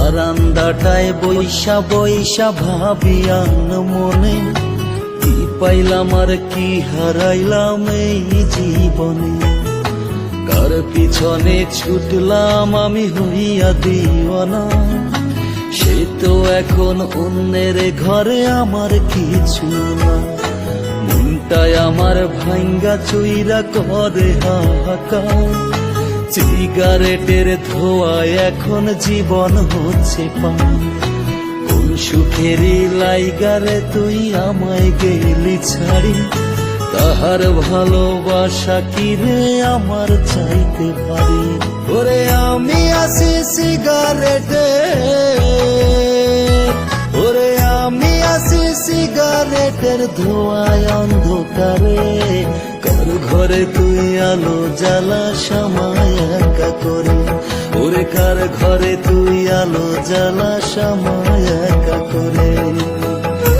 বারান্দাটায় বৈশা বৈশা ভাবিয়ান মনে, কি পাইলাম আর কি হারাইলাম এই জীবনে। কার পিছনে ছুটলাম আমি হইয়া দিওয়ানা, সে তো এখন অন্যের ঘরে আমার কিছু না। মনটায় আমার ভাঙ্গা চুইরা করে হাহাকার, সিগারেটের ধোঁয়ায় এখন জীবন হচ্ছে পার। কোন সুখেরই লাইগারে তুই আমায় গেলি ছাড়ি, তাহার ভালোবাসা কিরে আমার চাইতে পারি। ওরে আমি আছি সিগারেটে, ওরে আমি আছি সিগারেটের ধোঁয়ায় অন্ধকারে। কার ঘরে তুই আলো জ্বালা সময় একা করে, ওরে কার ঘরে তুই আলো জ্বালা সময় একা করে।